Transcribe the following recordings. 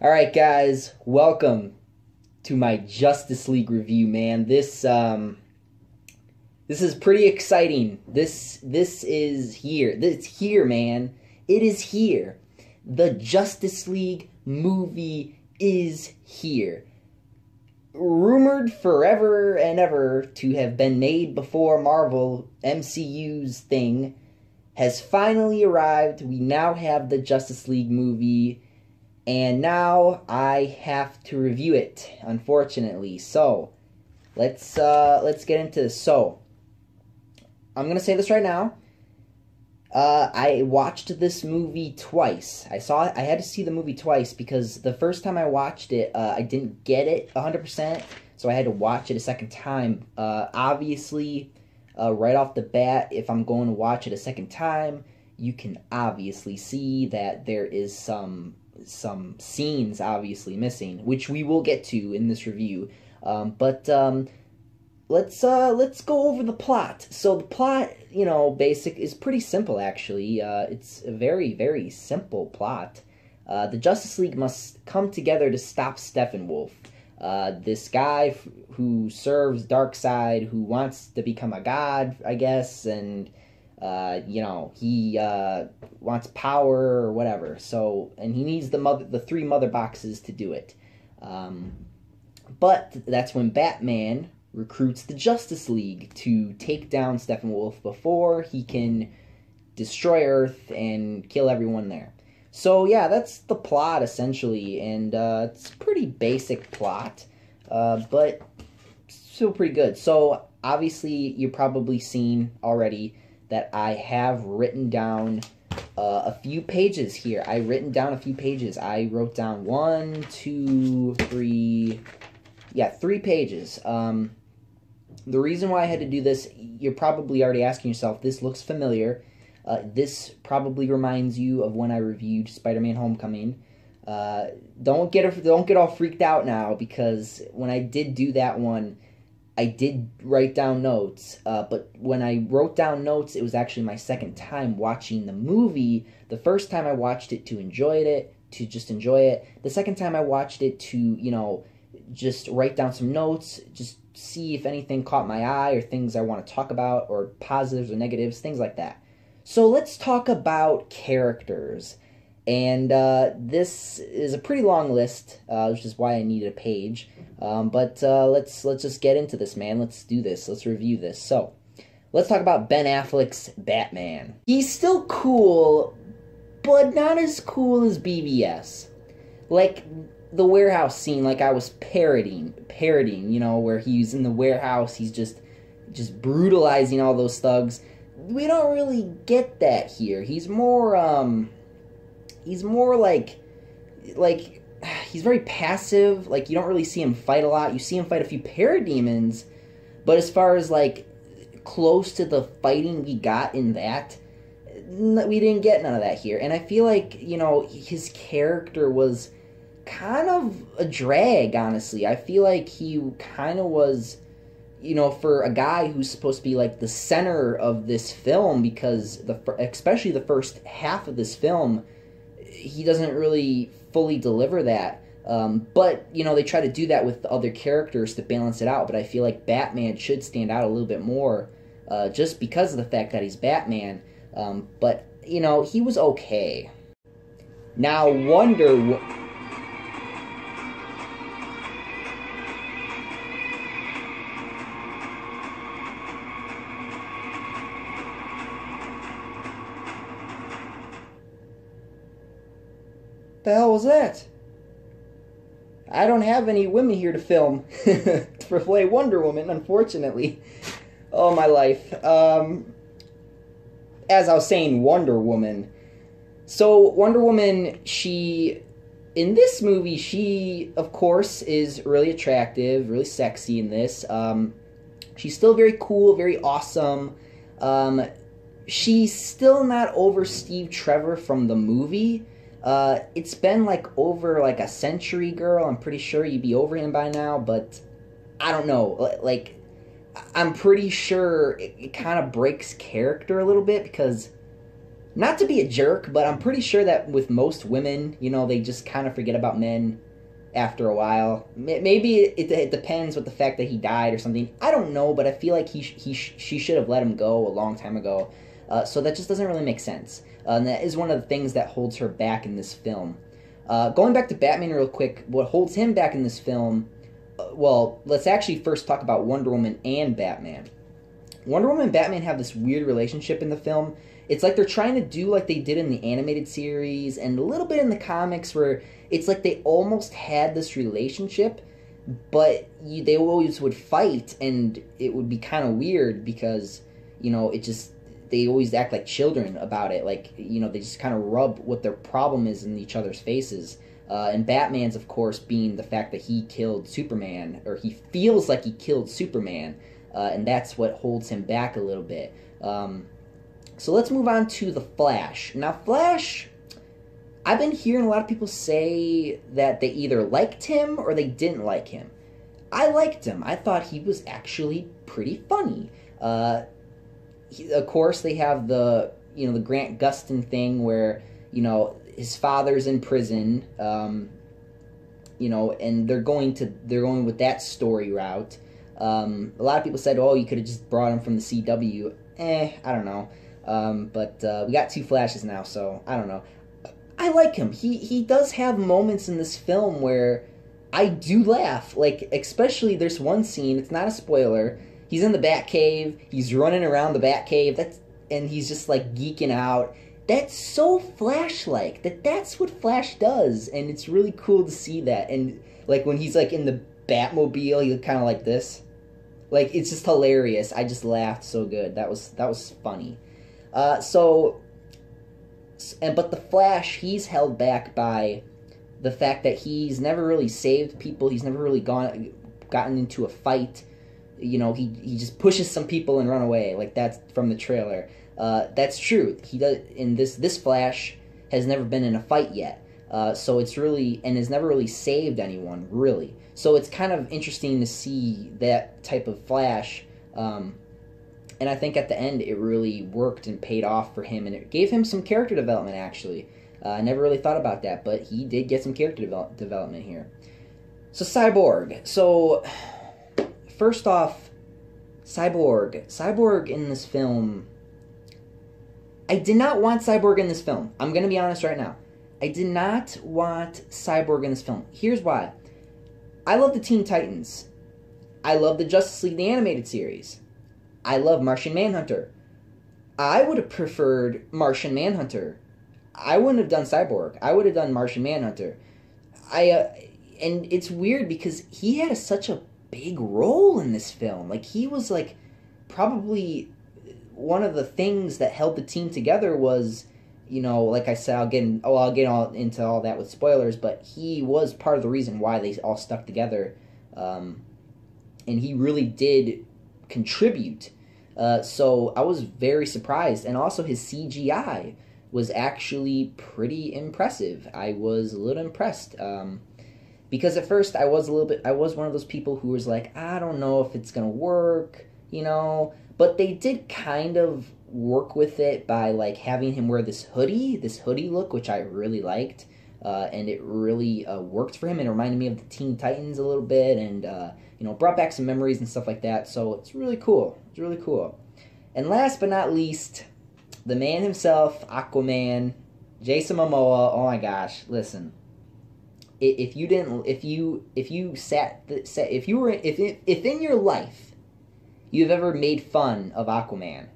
Alright guys, welcome to my Justice League review, man. This is pretty exciting. This is here. It's here, man. It is here. The Justice League movie is here. Rumored forever and ever to have been made before Marvel MCU's thing has finally arrived. We now have the Justice League movie. And now I have to review it, unfortunately. So, let's get into this. So, I'm gonna say this right now. I watched this movie twice. I had to see the movie twice because the first time I watched it, I didn't get it 100%, so I had to watch it a second time. Obviously, right off the bat, if I'm going to watch it a second time, you can obviously see that there is some scenes obviously missing, which we will get to in this review. Let's go over the plot. So the plot, is pretty simple actually. It's a very, very simple plot. The Justice League must come together to stop Steppenwolf. This guy who serves Darkseid, who wants to become a god, I guess, and he wants power or whatever. So, and he needs the three mother boxes to do it. But that's when Batman recruits the Justice League to take down Steppenwolf before he can destroy Earth and kill everyone there. So yeah, that's the plot essentially, and it's a pretty basic plot, but still pretty good. So obviously you've probably seen already that I have written down a few pages here. I wrote down 3 pages. The reason why I had to do this, you're probably already asking yourself, this looks familiar. This probably reminds you of when I reviewed Spider-Man Homecoming. Don't get all freaked out now, because when I did do that one, I did write down notes, but when I wrote down notes, it was actually my second time watching the movie. The first time I watched it to just enjoy it. The second time I watched it to, just write down some notes, just see if anything caught my eye or things I want to talk about, or positives or negatives, things like that. So let's talk about characters. And this is a pretty long list, which is why I needed a page. But let's just get into this, man. Let's do this. Let's review this. So, let's talk about Ben Affleck's Batman. He's still cool, but not as cool as BVS. Like the warehouse scene, like I was parodying, where he's in the warehouse, he's just brutalizing all those thugs. We don't really get that here. He's more like he's very passive. Like, you don't really see him fight a lot. You see him fight a few parademons, but as far as like close to the fighting we got in that, we didn't get none of that here. And I feel like, his character was kind of a drag, honestly. I feel like he kind of was, for a guy who's supposed to be like the center of this film, because especially the first half of this film, he doesn't really fully deliver that. But, they try to do that with the other characters to balance it out. But I feel like Batman should stand out a little bit more, just because of the fact that he's Batman. But, he was okay. Now, the hell was that? I don't have any women here to film for play Wonder Woman, unfortunately. Oh, my life. As I was saying, Wonder Woman. So, Wonder Woman, in this movie, she, of course, is really attractive, really sexy in this. She's still very cool, very awesome. She's still not over Steve Trevor from the movie. It's been over a century, girl. I'm pretty sure you'd be over him by now, but I don't know. I'm pretty sure it kind of breaks character a little bit, because Not to be a jerk, but I'm pretty sure that with most women, you know, they just kind of forget about men after a while. Maybe it depends with the fact that he died or something. I don't know, but I feel like she should have let him go a long time ago. So that just doesn't really make sense. And that is one of the things that holds her back in this film. Going back to Batman real quick, what holds him back in this film, well, let's actually first talk about Wonder Woman and Batman. Wonder Woman and Batman have this weird relationship in the film. It's like they're trying to do like they did in the animated series and a little bit in the comics, where it's like they almost had this relationship, but they always would fight, and it would be kind of weird because, you know, it just, they always act like children about it. Like, you know, they just kind of rub what their problem is in each other's faces. And Batman's, of course, being the fact that he killed Superman, or he feels like he killed Superman, and that's what holds him back a little bit. So let's move on to the Flash. Now, Flash, I've been hearing a lot of people say that they either liked him or they didn't like him. I liked him. I thought he was actually pretty funny. Of course, they have the, you know, the Grant Gustin thing where, you know, his father's in prison, you know, and they're going with that story route. A lot of people said, oh, you could have just brought him from the CW. I don't know. But we got two Flashes now, so I don't know. I like him. He does have moments in this film where I do laugh. Like, especially there's one scene, it's not a spoiler. He's in the Batcave, he's running around the Batcave, and he's just like geeking out. That's so Flash-like. That's what Flash does, and it's really cool to see that. And like when he's like in the Batmobile, he's kind of like this. Like, it's just hilarious. I just laughed so good. That was funny. But the Flash, he's held back by the fact that he's never really saved people. He's never really gotten into a fight. You know, he just pushes some people and run away. Like, that's from the trailer. That's true. He does. In this Flash has never been in a fight yet. So it's really, and has never really saved anyone, really. So it's kind of interesting to see that type of Flash. And I think at the end it really worked and paid off for him, and it gave him some character development, actually. I never really thought about that, but he did get some character development here. So Cyborg. So first off, Cyborg. Cyborg in this film, I did not want Cyborg in this film. I'm going to be honest right now. I did not want Cyborg in this film. Here's why. I love the Teen Titans. I love the Justice League, the animated series. I love Martian Manhunter. I would have preferred Martian Manhunter. I wouldn't have done Cyborg. I would have done Martian Manhunter. And it's weird because he had such a big role in this film. Like, he was like probably one of the things that held the team together was, you know, like I said, I'll get into all that with spoilers, but he was part of the reason why they all stuck together, and he really did contribute. So I was very surprised, and also his CGI was actually pretty impressive. I was a little impressed, because at first I was one of those people who was like, I don't know if it's gonna work, you know, but they did kind of work with it by like having him wear this hoodie look, which I really liked, and it really worked for him, and it reminded me of the Teen Titans a little bit, and you know, brought back some memories and stuff like that. So it's really cool. It's really cool. And last but not least, the man himself, Aquaman, Jason Momoa. Oh my gosh, listen. If in your life you've ever made fun of Aquaman,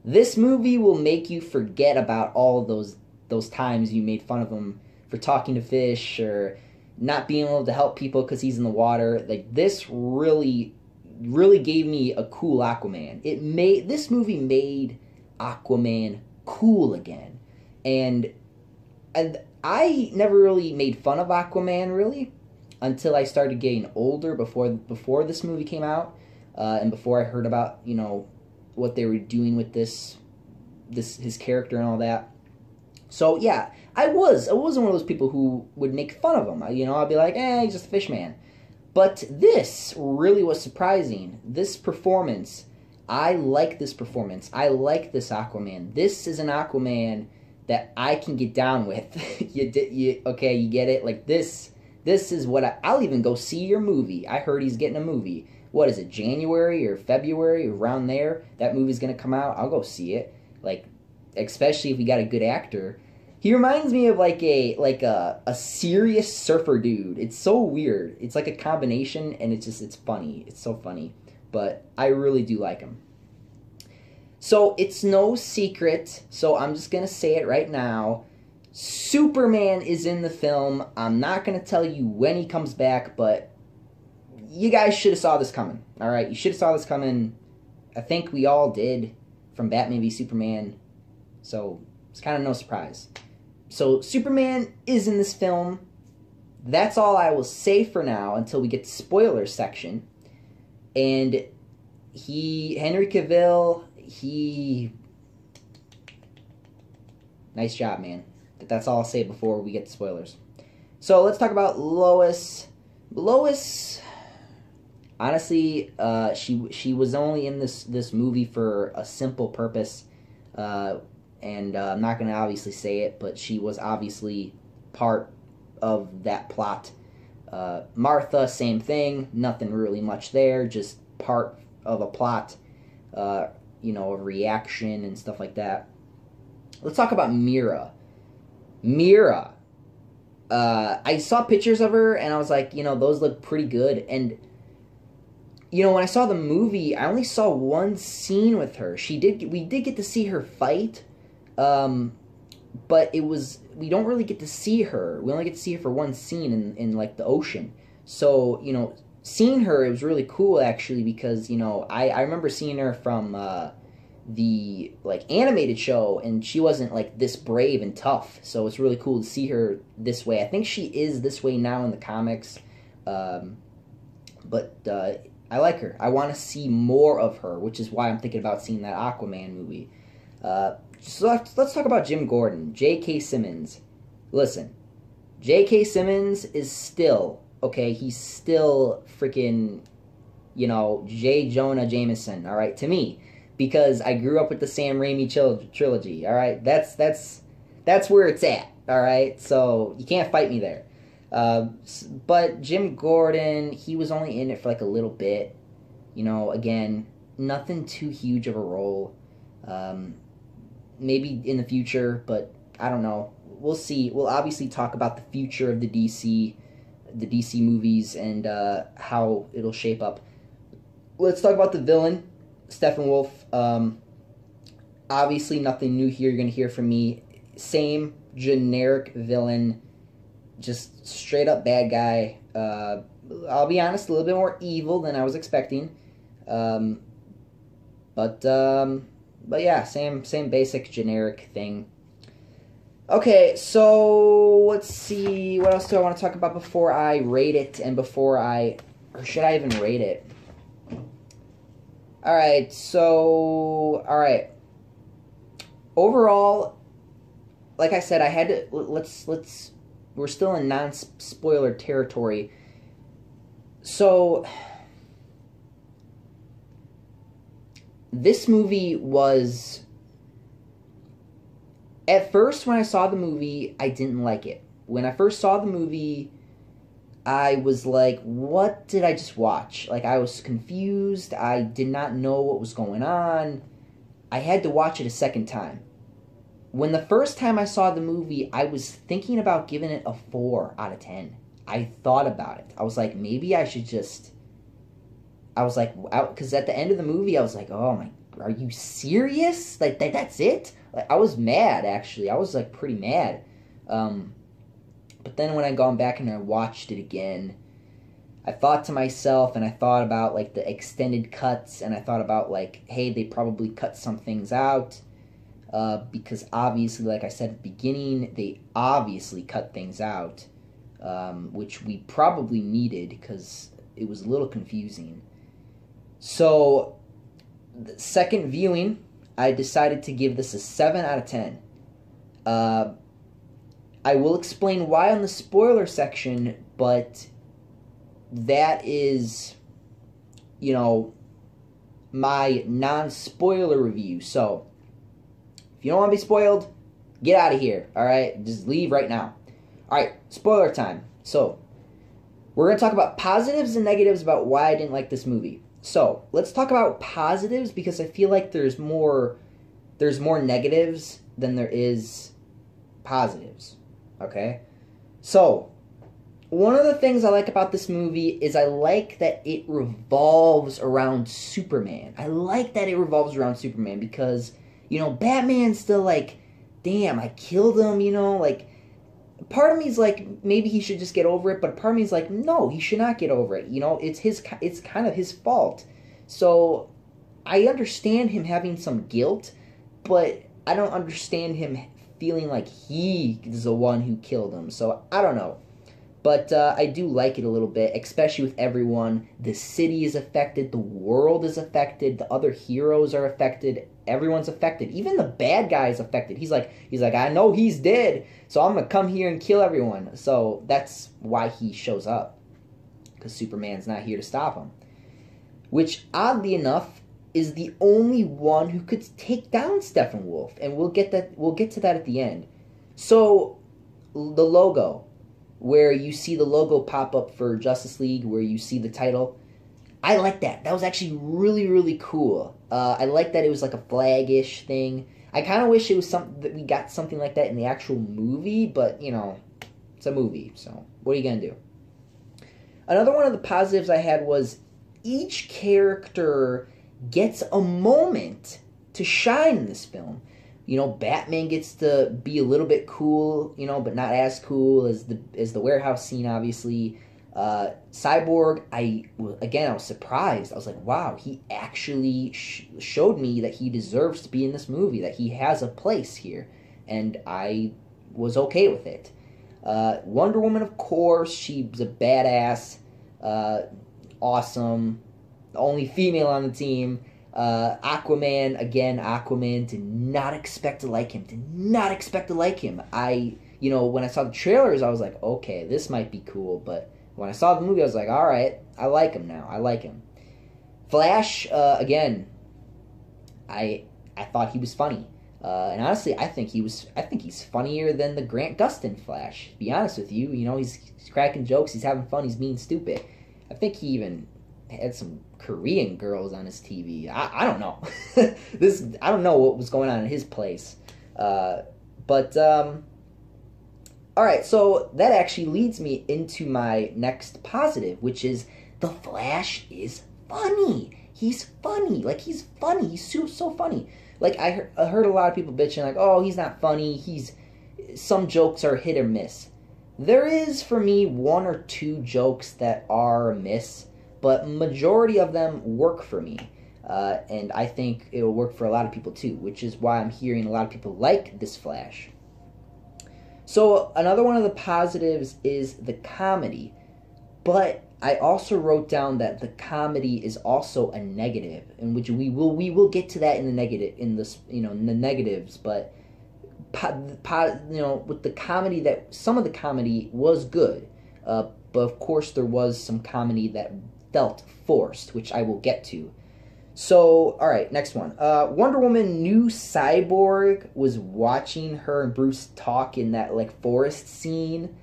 this movie will make you forget about all those times you made fun of him for talking to fish or not being able to help people because he's in the water. Like, this really gave me a cool Aquaman. This movie made Aquaman cool again. And I never really made fun of Aquaman, really, until I started getting older, before this movie came out, and before I heard about, you know, what they were doing with his character and all that. So yeah, I wasn't one of those people who would make fun of him. You know, I'd be like, he's just a fish man. But this really was surprising. This performance, I like this performance. I like this Aquaman. This is an Aquaman that I can get down with. Okay, you get it? Like, this is what I'll even go see your movie. I heard he's getting a movie. What is it, January or February, around there? That movie's going to come out. I'll go see it. Like, especially if we got a good actor. He reminds me of like a serious surfer dude. It's so weird. It's like a combination, and it's funny. It's so funny. But I really do like him. So it's no secret, so I'm just going to say it right now. Superman is in the film. I'm not going to tell you when he comes back, but you guys should have saw this coming. Alright, you should have saw this coming. I think we all did from Batman v Superman. So it's kind of no surprise. So Superman is in this film. That's all I will say for now until we get to spoiler section. And Henry Cavill, nice job, man. That's all I'll say before we get to spoilers. So let's talk about Lois. Lois, honestly, she was only in this movie for a simple purpose, and I'm not going to obviously say it, but she was obviously part of that plot. Martha, same thing, nothing really much there, just part of a plot, you know, a reaction and stuff like that. Let's talk about Mira. Mira. I saw pictures of her, and I was like, you know, those look pretty good. And, you know, when I saw the movie, I only saw one scene with her. We did get to see her fight, but we don't really get to see her. We only get to see her for one scene in like, the ocean. So, you know, seeing her, it was really cool, actually, because, you know, I remember seeing her from, the like animated show, and she wasn't like this brave and tough, so it's really cool to see her this way. I think she is this way now in the comics, but I like her. I want to see more of her, which is why I'm thinking about seeing that Aquaman movie. So let's talk about Jim Gordon. J.K. Simmons. Listen, J.K. Simmons is still, okay, he's still freaking, you know, J. Jonah Jameson, alright, to me. Because I grew up with the Sam Raimi trilogy, all right? That's where it's at, all right? So you can't fight me there. But Jim Gordon, he was only in it for like a little bit. You know, again, nothing too huge of a role. Maybe in the future, but I don't know. We'll see. We'll obviously talk about the future of the DC movies, and how it'll shape up. Let's talk about the villain. Steppenwolf, obviously nothing new here. You're going to hear from me. Same generic villain, just straight up bad guy. I'll be honest, a little bit more evil than I was expecting. But yeah, same basic generic thing. Okay, so let's see. What else do I want to talk about before I rate it, and or should I even rate it? Alright, so, alright. Overall, like I said, I had to, we're still in non-spoiler territory. So, this movie was, at first when I saw the movie, I didn't like it. When I first saw the movie, I was like, what did I just watch? Like, I was confused. I did not know what was going on. I had to watch it a second time. When the first time I saw the movie, I was thinking about giving it a 4 out of 10. I thought about it. I was like, maybe I should just... I was like, because at the end of the movie, I was like, oh my, are you serious? Like, that's it? Like, I was mad, actually. I was, like, pretty mad. But then when I gone back and I watched it again, I thought to myself, and I thought about, like, the extended cuts, and I thought about, like, hey, they probably cut some things out, because obviously, like I said at the beginning, they obviously cut things out, which we probably needed, because it was a little confusing. So, the second viewing, I decided to give this a 7 out of 10. I will explain why on the spoiler section, but that is, you know, my non-spoiler review. So, if you don't want to be spoiled, get out of here, alright? Just leave right now. Alright, spoiler time. So, we're going to talk about positives and negatives about why I didn't like this movie. So, let's talk about positives because I feel like there's more negatives than there is positives, okay? So, one of the things I like about this movie is I like that it revolves around Superman. I like that it revolves around Superman because, Batman's still like, damn, I killed him, like, part of me is like, maybe he should just get over it, but part of me is like, no, he should not get over it, it's kind of his fault. So, I understand him having some guilt, but I don't understand him feeling like he is the one who killed him, so I don't know. But I do like it a little bit, especially with everyone. The city is affected, the world is affected, the other heroes are affected, everyone's affected. Even the bad guy is affected. He's like, I know he's dead, so I'm going to come here and kill everyone. So that's why he shows up, because Superman's not here to stop him. Which, oddly enough, is the only one who could take down Steppenwolf, and we'll get to that at the end. So, the logo, where you see the logo pop up for Justice League, where you see the title. I like that. That was actually really, really cool. I like that it was like a flag-ish thing. I kind of wish it was something that we got something like that in the actual movie, but, it's a movie, so what are you going to do? Another one of the positives I had was each character gets a moment to shine in this film. Batman gets to be a little bit cool, but not as cool as the warehouse scene, obviously. Cyborg, I was surprised. I was like, wow, he actually showed me that he deserves to be in this movie, that he has a place here, and I was okay with it. Wonder Woman, of course, she's a badass, awesome, the only female on the team. Aquaman, did not expect to like him. When I saw the trailers, I was like, okay, this might be cool, but when I saw the movie, I was like, alright, I like him now, I like him. Flash, again, I thought he was funny, and honestly, I think he's funnier than the Grant Gustin Flash, to be honest with you. He's cracking jokes, he's having fun, he's being stupid. I think he even had some Korean girls on his TV. I don't know. I don't know what was going on in his place. Alright, so that actually leads me into my next positive, which is the Flash is funny. He's funny. Like, he's funny. He's so funny. Like, I heard a lot of people bitching, like, oh, he's not funny. Some jokes are hit or miss. There is, for me, one or two jokes that are a miss, but majority of them work for me, and I think it will work for a lot of people too, which is why I'm hearing a lot of people like this Flash. So another one of the positives is the comedy, but I also wrote down that the comedy is also a negative, in which we will get to that in the negative, in the negatives, but with the comedy, that some of the comedy was good, but of course there was some comedy that felt forced, which I will get to. So, alright, next one. Wonder Woman knew Cyborg was watching her and Bruce talk in that, like, forest scene.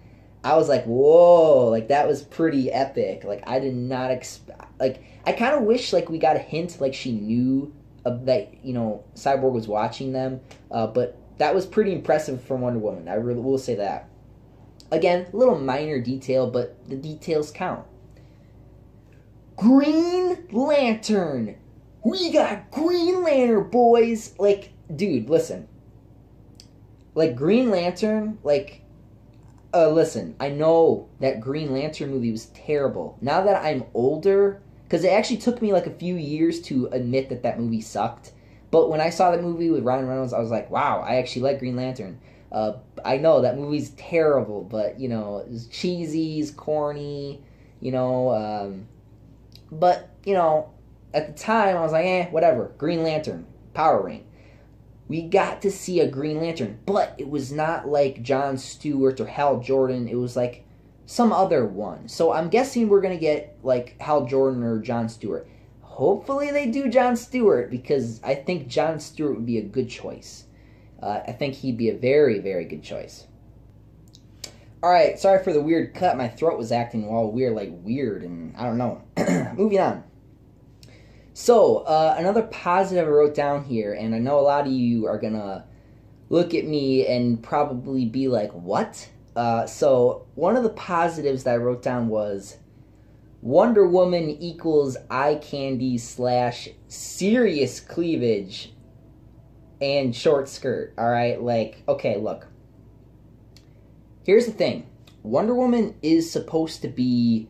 I was like, whoa, like, that was pretty epic. Like, I did not expect, like, I kind of wish, like, we got a hint, like, she knew that, Cyborg was watching them, but that was pretty impressive from Wonder Woman. I really will say that. Again, a little minor detail, but the details count. Green Lantern. We got Green Lantern, boys. Like, dude, listen. Like, Green Lantern, like, listen, I know that Green Lantern movie was terrible. Now that I'm older, because it actually took me, like, a few years to admit that movie sucked. But when I saw that movie with Ryan Reynolds, I was like, wow, I actually like Green Lantern. I know that movie's terrible, but, it's cheesy, it's corny, but, at the time, I was like, whatever. Green Lantern. Power Ring. We got to see a Green Lantern, but it was not like John Stewart or Hal Jordan. It was like some other one. So I'm guessing we're going to get, like, Hal Jordan or John Stewart. hopefully they do Jon Stewart, because I think Jon Stewart would be a good choice. I think he'd be a very, very good choice. Alright, sorry for the weird cut. My throat was acting all weird, and I don't know. Moving on. So, another positive I wrote down here, and I know a lot of you are gonna look at me and probably be like, what? So, one of the positives that I wrote down was Wonder Woman equals eye candy / serious cleavage and short skirt, alright? Like, okay, look. Here's the thing. Wonder Woman is supposed to be,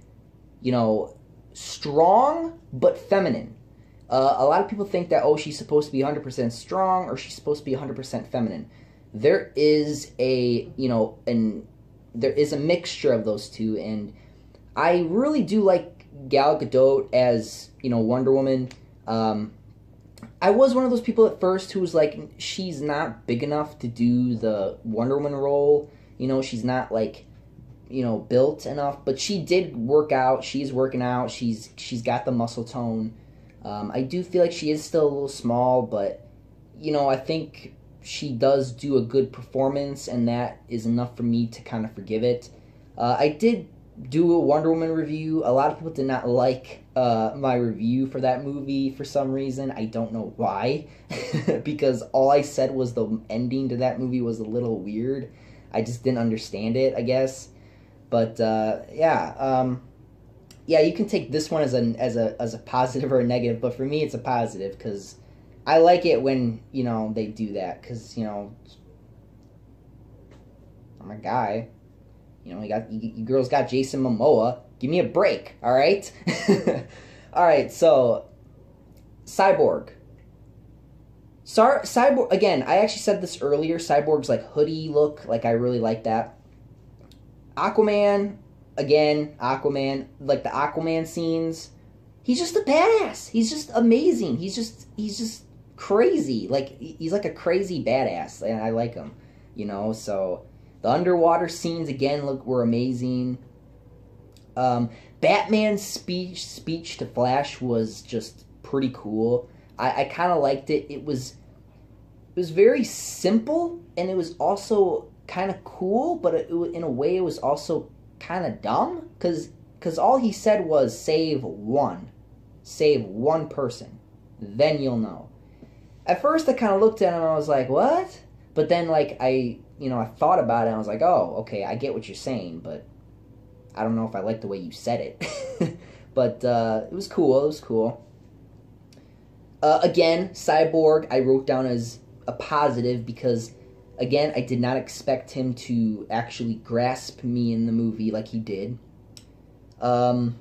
you know, strong but feminine. A lot of people think that, oh, she's supposed to be 100% strong or she's supposed to be 100% feminine. There is a, you know, there is a mixture of those two, and I really do like Gal Gadot as, you know, Wonder Woman. I was one of those people at first who was like, she's not big enough to do the Wonder Woman role. You know, she's not, like, you know, built enough. But she did work out. She's working out. She's got the muscle tone. I do feel like she is still a little small, but, you know, I think she does do a good performance, and that is enough for me to kind of forgive it. I did do a Wonder Woman review. A lot of people did not like my review for that movie for some reason. I don't know why, because all I said was the ending to that movie was a little weird. I just didn't understand it, I guess. But yeah, you can take this one as a positive or a negative, but for me it's a positive because I like it when, you know, they do that, because, you know, I'm a guy. You know, you girls got Jason Momoa. Give me a break, all right? All right, so Cyborg. Cyborg, again, I actually said this earlier. Cyborg's, like, hoodie look, like, I really like that. Aquaman, again, Aquaman, like, the Aquaman scenes, he's just a badass. He's just amazing. He's just crazy. Like, he's like a crazy badass, and I like him, you know, so the underwater scenes, again, were amazing. Batman's speech to Flash was just pretty cool. I kind of liked it. It was very simple, and it was also kind of cool, but in a way it was also kind of dumb, because all he said was save one person, then you'll know. At first I kind of looked at him and I was like, what? But then, like, I thought about it and I was like, oh, okay, I get what you're saying, but I don't know if I like the way you said it. But it was cool. Again, Cyborg I wrote down as a positive because, again, I did not expect him to actually grasp me in the movie like he did. The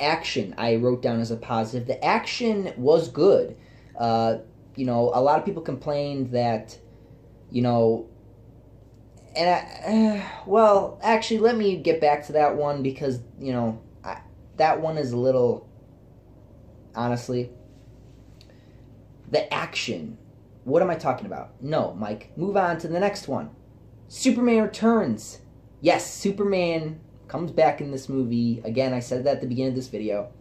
action I wrote down as a positive. The action was good. You know, a lot of people complained that, you know, and well, actually, let me get back to that one because, you know, that one is a little, honestly, the action. What am I talking about? No, Mike, move on to the next one. Superman Returns. Yes, Superman comes back in this movie. Again, I said that at the beginning of this video.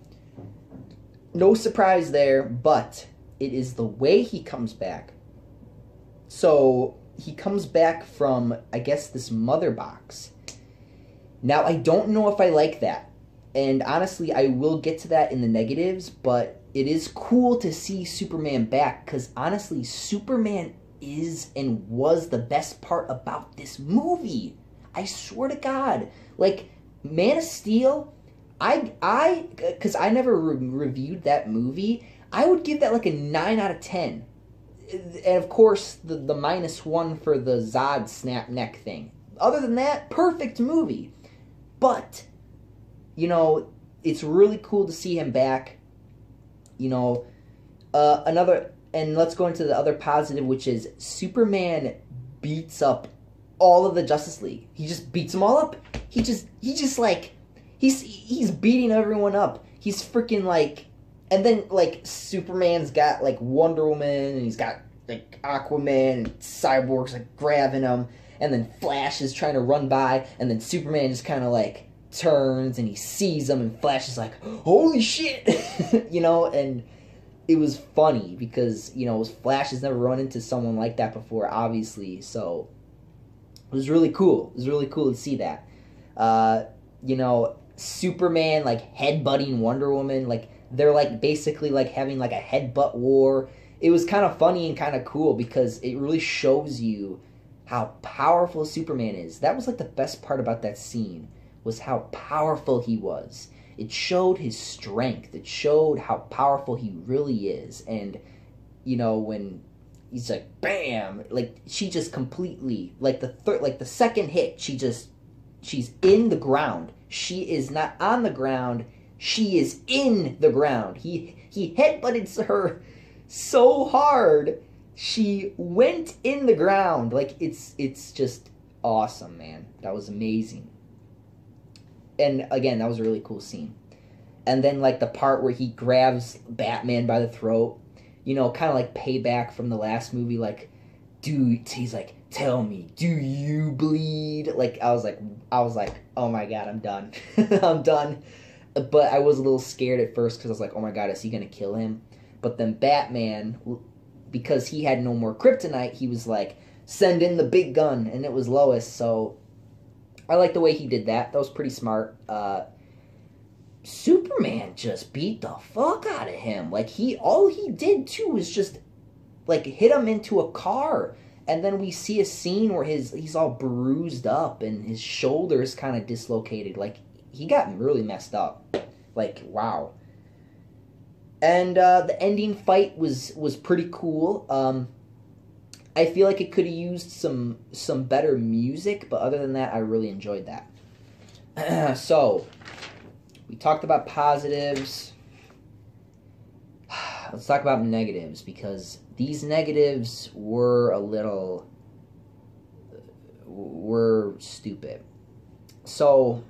No surprise there, but it is the way he comes back. So, he comes back from, I guess, this mother box. Now, I don't know if I like that. And honestly, I will get to that in the negatives, but it is cool to see Superman back, because honestly, Superman is and was the best part about this movie. I swear to God. Like, Man of Steel, because I never reviewed that movie, I would give that like a 9 out of 10. And of course, the -1 for the Zod snap neck thing. Other than that, perfect movie. But, you know, it's really cool to see him back. You know, and let's go into the other positive, which is Superman beats up all of the Justice League. He just beats them all up. He just like, he's beating everyone up. He's freaking like, and then, like, Superman's got, like, Wonder Woman, and he's got, like, Aquaman, and Cyborg's, like, grabbing him, and then Flash is trying to run by, and then Superman just kind of, like, turns and he sees him, and Flash is like, holy shit! And it was funny because, Flash has never run into someone like that before, obviously, so it was really cool. It was really cool to see that. Superman, like, headbutting Wonder Woman, like, they're, like, basically, like, having, like, a headbutt war. It was kind of funny and kind of cool because it really shows you how powerful Superman is. That was, like, the best part about that scene, was how powerful he was. It showed his strength. It showed how powerful he really is. And, when he's like, bam, like, she just completely, like, the second hit, she's in the ground. She is not on the ground. She is in the ground. He headbutted her so hard, she went in the ground. Like, it's just awesome, man. That was amazing. And again, that was a really cool scene. And then, like, the part where he grabs Batman by the throat, kind of like payback from the last movie, like, dude, he's like, tell me, do you bleed? Like, I was like, oh my god, I'm done. I'm done. But I was a little scared at first because I was like, oh my god, is he going to kill him? But then Batman, because he had no more kryptonite, he was like, send in the big gun, and it was Lois, so I like the way he did that. That was pretty smart. Superman just beat the fuck out of him. Like, all he did, too, was just, like, hit him into a car. And then we see a scene where he's all bruised up and his shoulder's kind of dislocated. Like, he got really messed up. Like, wow. And the ending fight was pretty cool. I feel like it could have used some better music, but other than that, I really enjoyed that. So, we talked about positives. Let's talk about negatives, because these negatives were stupid. So,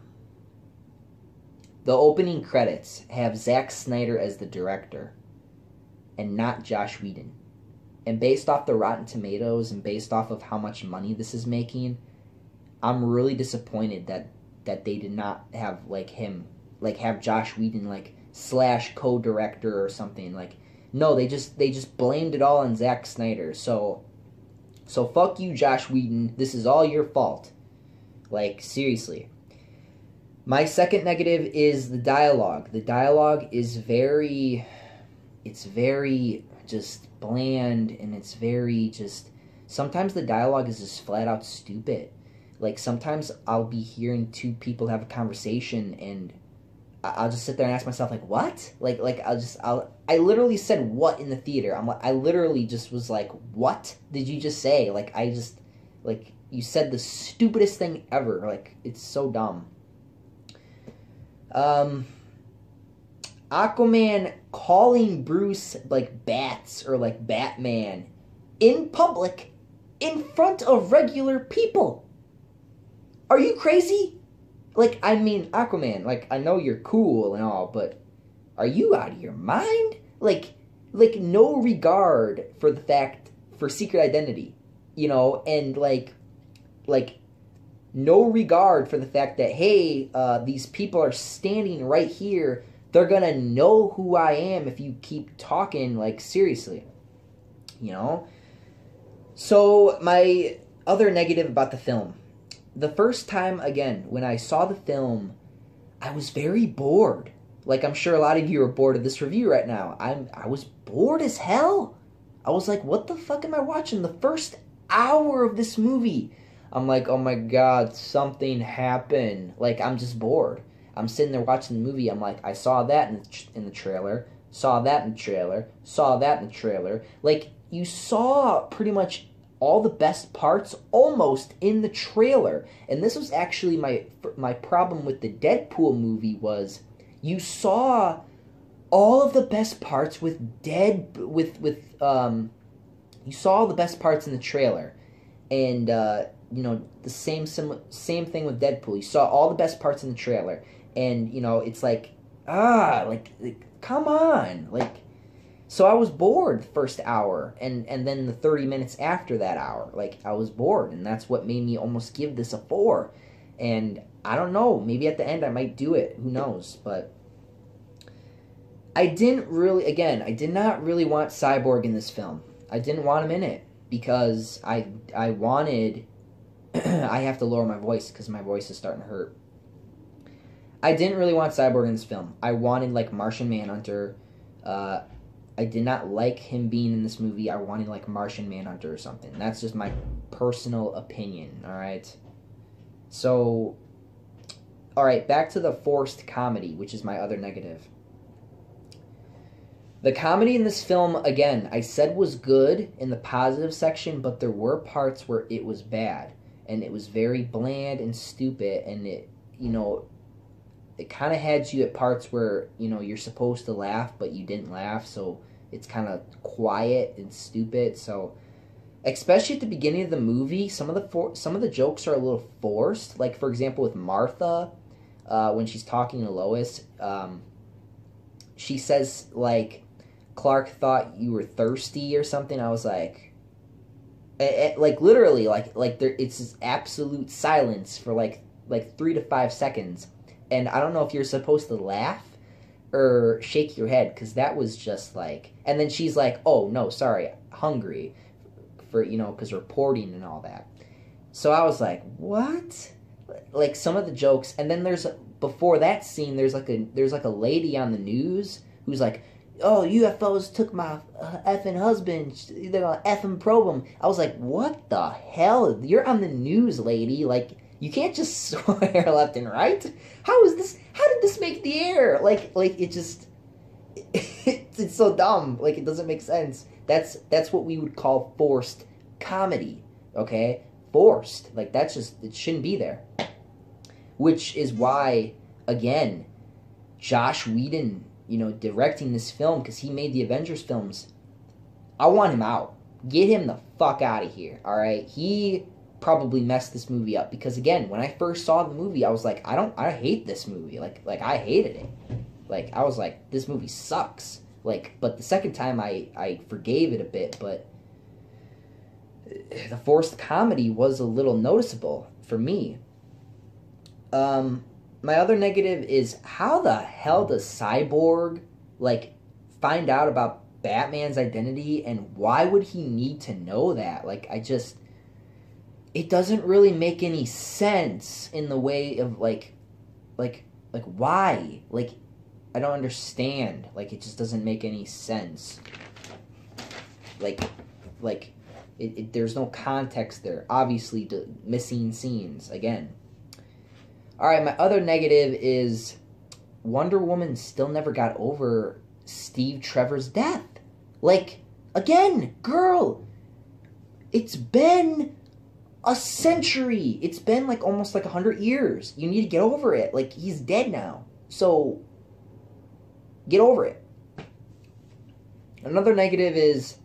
the opening credits have Zack Snyder as the director and not Joss Whedon. And based off the Rotten Tomatoes and based off of how much money this is making, I'm really disappointed that they did not have, like, him, like, have Joss Whedon, like, / co-director or something. Like, no, they just blamed it all on Zack Snyder. So fuck you, Joss Whedon. This is all your fault. Like, seriously. My second negative is the dialogue. The dialogue is very just bland, and it's very just, sometimes the dialogue is just flat out stupid. Like, sometimes I'll be hearing two people have a conversation, and I'll just sit there and ask myself, like, what? I literally said what in the theater. I literally just was like, what did you just say? Like, you said the stupidest thing ever. Like, it's so dumb. Aquaman calling Bruce, like, bats or, like, Batman in public in front of regular people. Are you crazy? Like, I mean, Aquaman, like, I know you're cool and all, but are you out of your mind? Like, no regard for the fact, for secret identity, and, like, no regard for the fact that, hey, these people are standing right here. They're gonna know who I am if you keep talking, like, seriously. So, my other negative about the film. The first time, again, when I saw the film, I was very bored. Like, I'm sure a lot of you are bored of this review right now. I was bored as hell. I was like, what the fuck am I watching? The first hour of this movie, I'm like, oh my god, something happened. Like, I'm just bored. I'm sitting there watching the movie. I'm like, I saw that in the trailer, saw that in the trailer, saw that in the trailer. Like, you saw pretty much all the best parts almost in the trailer. And this was actually my problem with the Deadpool movie, was you saw all of the best parts you saw all the best parts in the trailer. And the same thing with Deadpool. You saw all the best parts in the trailer. And, it's like, come on. Like, so I was bored the first hour, and then the 30 minutes after that hour, like, I was bored, and that's what made me almost give this a 4. And I don't know, maybe at the end I might do it. Who knows? But I did not really want Cyborg in this film. I didn't want him in it because I wanted I have to lower my voice because my voice is starting to hurt. I didn't really want Cyborg in this film. I wanted, like, Martian Manhunter. I did not like him being in this movie. I wanted, like, Martian Manhunter or something. That's just my personal opinion, alright? So, alright, back to the forced comedy, which is my other negative. The comedy in this film, again, I said was good in the positive section, but there were parts where it was bad. And it was very bland and stupid, and it, you know, it kind of had you at parts where, you know, you're supposed to laugh, but you didn't laugh, so it's kind of quiet and stupid. So, especially at the beginning of the movie, some of the jokes are a little forced. Like, for example, with Martha, when she's talking to Lois, she says, like, Clark thought you were thirsty or something. I was like, like, literally, like there, it's this absolute silence for like 3 to 5 seconds. And I don't know if you're supposed to laugh or shake your head, because that was just like... And then she's like, oh, no, sorry, hungry, for, you know, because reporting and all that. So I was like, what? Like, some of the jokes... And then before that scene, there's like a lady on the news who's like, oh, UFOs took my effing husband, they're gonna effing probe him. I was like, what the hell? You're on the news, lady, like... You can't just swear left and right. How did this make the air? Like it just, it's so dumb. Like, it doesn't make sense. That's what we would call forced comedy. Okay, forced. Like, that's just, it shouldn't be there. Which is why, again, Joss Whedon, you know, directing this film, because he made the Avengers films. I want him out. Get him the fuck out of here. All right, he probably messed this movie up, because again, when I first saw the movie, I was like, I hate this movie. Like I hated it. Like, I was like, this movie sucks. Like, but the second time I forgave it a bit, but the forced comedy was a little noticeable for me. My other negative is, how the hell does Cyborg, like, find out about Batman's identity, and why would he need to know that? Like, it doesn't really make any sense in the way of, like, why? Like, I don't understand. Like, it just doesn't make any sense. Like, there's no context there. Obviously, missing scenes, again. Alright, my other negative is Wonder Woman still never got over Steve Trevor's death. Like, again, girl, it's been a century. It's been like almost like 100 years. You need to get over it. Like, he's dead now. So, get over it. Another negative is,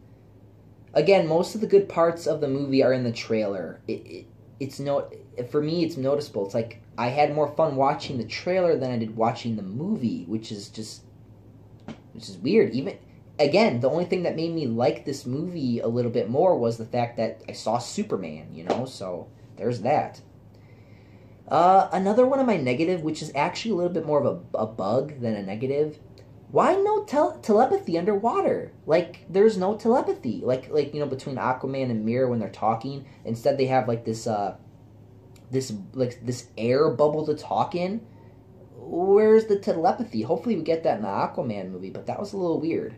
again, most of the good parts of the movie are in the trailer. For me, it's noticeable. It's like, I had more fun watching the trailer than I did watching the movie, which is weird. Even, again, the only thing that made me like this movie a little bit more was the fact that I saw Superman, you know, so there's that. Another one of my negative, which is actually a little bit more of a bug than a negative, why no telepathy underwater? Like, there's no telepathy. Like, you know, between Aquaman and Mera when they're talking. Instead, they have, like, this air bubble to talk in. Where's the telepathy? Hopefully we get that in the Aquaman movie, but that was a little weird.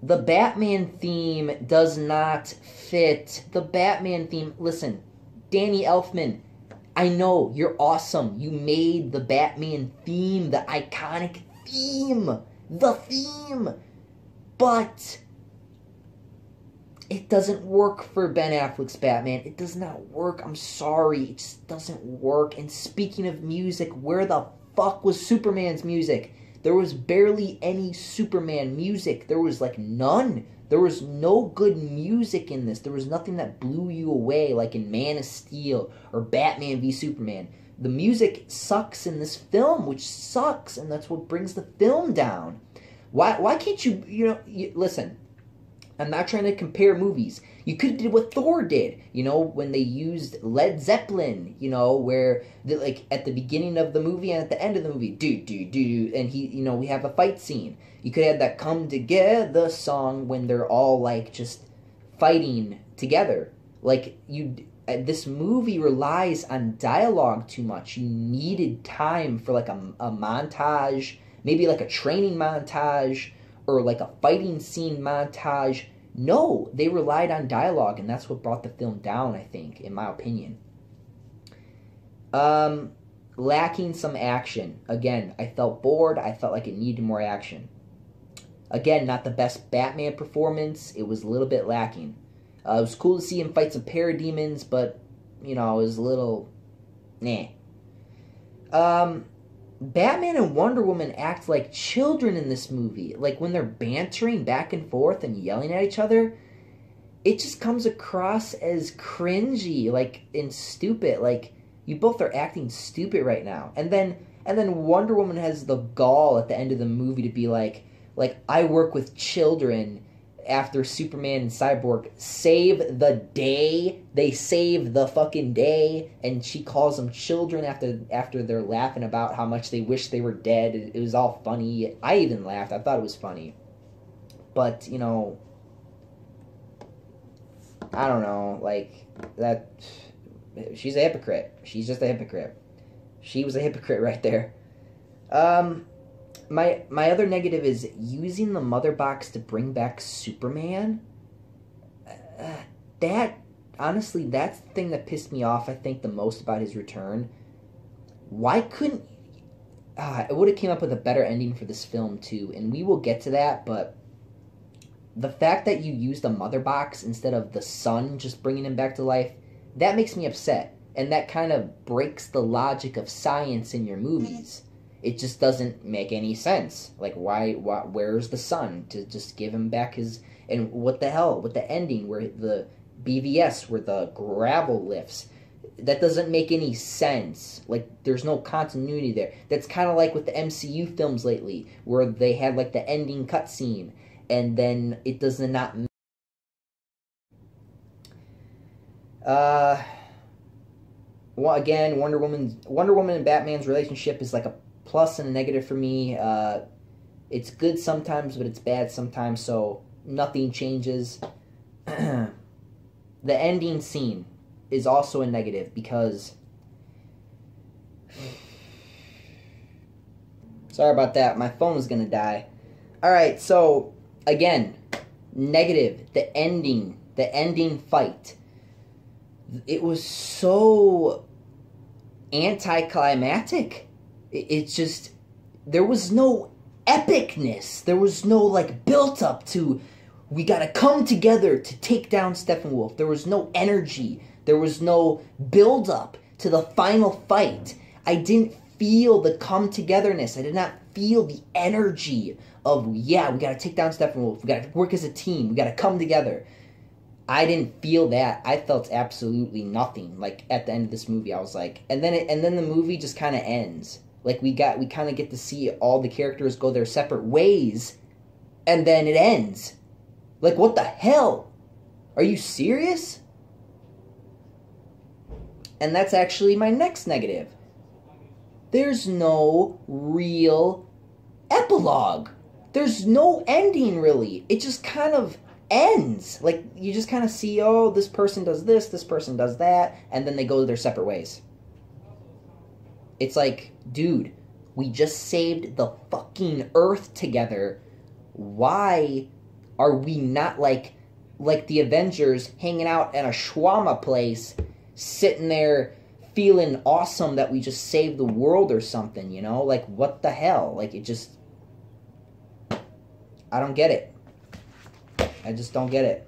The Batman theme does not fit. The Batman theme, listen, Danny Elfman, I know, you're awesome. You made the Batman theme, the iconic theme. The theme. But it doesn't work for Ben Affleck's Batman. It does not work. I'm sorry. It just doesn't work. And speaking of music, where the fuck was Superman's music? There was barely any Superman music. There was, like, none. There was no good music in this. There was nothing that blew you away, like in Man of Steel or Batman v Superman. The music sucks in this film, which sucks, and that's what brings the film down. Why can't you, listen, I'm not trying to compare movies. You could have did what Thor did, you know, when they used Led Zeppelin, you know, where like at the beginning of the movie and at the end of the movie, and he, you know, we have a fight scene. You could have that "Come Together" song when they're all like just fighting together. Like this movie relies on dialogue too much. You needed time for like a montage, maybe like a training montage or like a fighting scene montage. No, they relied on dialogue, and that's what brought the film down, I think, in my opinion. Lacking some action. Again, I felt bored. I felt like it needed more action. Again, not the best Batman performance. It was a little bit lacking. It was cool to see him fight some parademons, but, you know, it was a little... nah. Batman and Wonder Woman act like children in this movie. Like, when they're bantering back and forth and yelling at each other, it just comes across as cringy, like, and stupid. Like, you both are acting stupid right now. And then Wonder Woman has the gall at the end of the movie to be like, I work with children after Superman and Cyborg save the day. They save the fucking day, and she calls them children after they're laughing about how much they wish they were dead. It was all funny. I even laughed. I thought it was funny. But, you know, I don't know, like, that, she's a hypocrite. She's just a hypocrite. She was a hypocrite right there. My other negative is using the mother box to bring back Superman. Honestly, that's the thing that pissed me off, I think, the most about his return. Why couldn't... it would have came up with a better ending for this film, too, and we will get to that, but the fact that you use the mother box instead of the son just bringing him back to life, that makes me upset, and that kind of breaks the logic of science in your movies. It just doesn't make any sense. Like, where's the son to just give him back his... And what the hell with the ending where the BVS, where the gravel lifts, that doesn't make any sense. Like, there's no continuity there. That's kind of like with the MCU films lately, where they had, like, the ending cutscene, and then it does not... Well, again, Wonder Woman and Batman's relationship is like a plus and a negative for me. It's good sometimes, but it's bad sometimes, so nothing changes. The ending scene is also a negative because... Sorry about that. My phone is going to die. Alright, so, again, negative. The ending fight. It was so anticlimactic. It's just, there was no epicness. There was no, like, built up to, we gotta come together to take down Steppenwolf. There was no energy. There was no build up to the final fight. I didn't feel the come togetherness. I did not feel the energy of, yeah, we gotta take down Steppenwolf. We gotta work as a team. We gotta come together. I didn't feel that. I felt absolutely nothing. Like, at the end of this movie, I was like, and then the movie just kind of ends. Like, we kind of get to see all the characters go their separate ways, and then it ends. Like, what the hell? Are you serious? And that's actually my next negative. There's no real epilogue. There's no ending, really. It just kind of ends. Like, you just kind of see, oh, this person does this person does that, and then they go their separate ways. It's like, dude, we just saved the fucking Earth together. Why are we not like the Avengers hanging out at a shawarma place, sitting there feeling awesome that we just saved the world or something, you know? Like, what the hell? Like, it just... I don't get it. I just don't get it.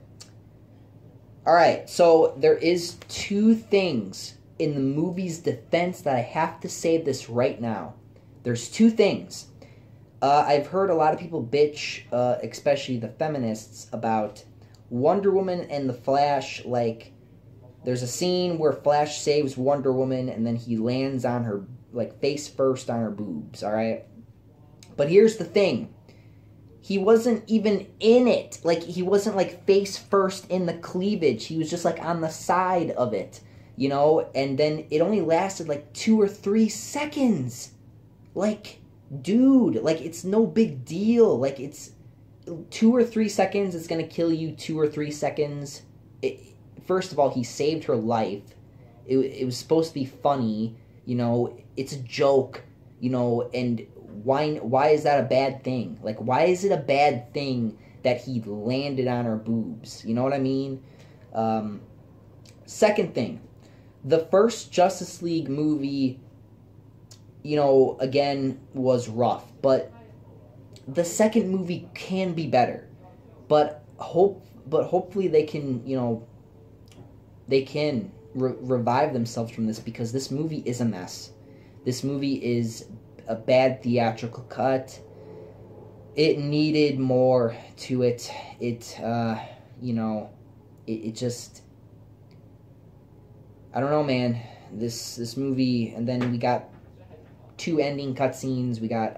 Alright, so there is two things in the movie's defense that I have to say this right now. There's two things. I've heard a lot of people bitch, especially the feminists, about Wonder Woman and the Flash. Like, there's a scene where Flash saves Wonder Woman and then he lands on her, like, face first on her boobs, alright? But here's the thing. he wasn't even in it. Like, he wasn't, like, face first in the cleavage. He was just, like, on the side of it, you know? And then it only lasted, like, 2 or 3 seconds. Like, dude, like, it's no big deal. Like, it's 2 or 3 seconds. It's going to kill you 2 or 3 seconds. First of all, he saved her life. It was supposed to be funny, you know? It's a joke, you know, and why is that a bad thing? Like, why is it a bad thing that he landed on her boobs? You know what I mean? Second thing, the first Justice League movie, you know, again, was rough, but the second movie can be better. But hopefully they can, you know, they can revive themselves from this, because this movie is a mess. This movie is a bad theatrical cut. It needed more to it. You know, it just, I don't know, man. This movie, and then we got 2 ending cutscenes. We got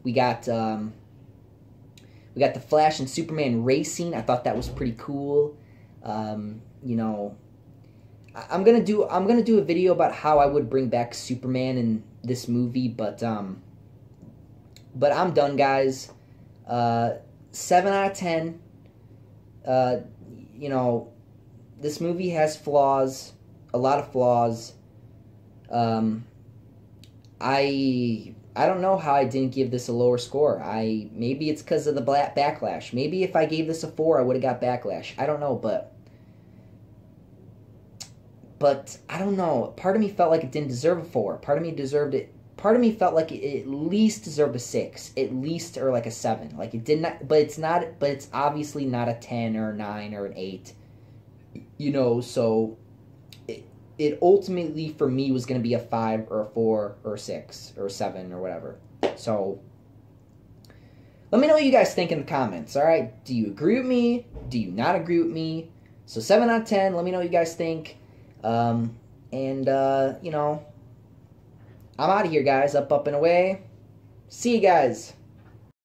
we got the Flash and Superman racing. I thought that was pretty cool. You know, I'm gonna do a video about how I would bring back Superman in this movie, but I'm done, guys. 7 out of 10. You know, this movie has flaws, a lot of flaws. I don't know how I didn't give this a lower score. Maybe it's because of the backlash. Maybe if I gave this a 4, I would have got backlash. I don't know, but I don't know. Part of me felt like it didn't deserve a 4. Part of me deserved it. Part of me felt like it at least deserved a 6, at least, or like a 7. Like, it did not, but it's not. But it's obviously not a 10 or a 9 or an 8. You know, so it ultimately, for me, was going to be a 5 or a 4 or a 6 or a 7 or whatever. So, let me know what you guys think in the comments, alright? Do you agree with me? Do you not agree with me? So, 7 out of 10, let me know what you guys think. You know, I'm out of here, guys. Up, and away. See you guys.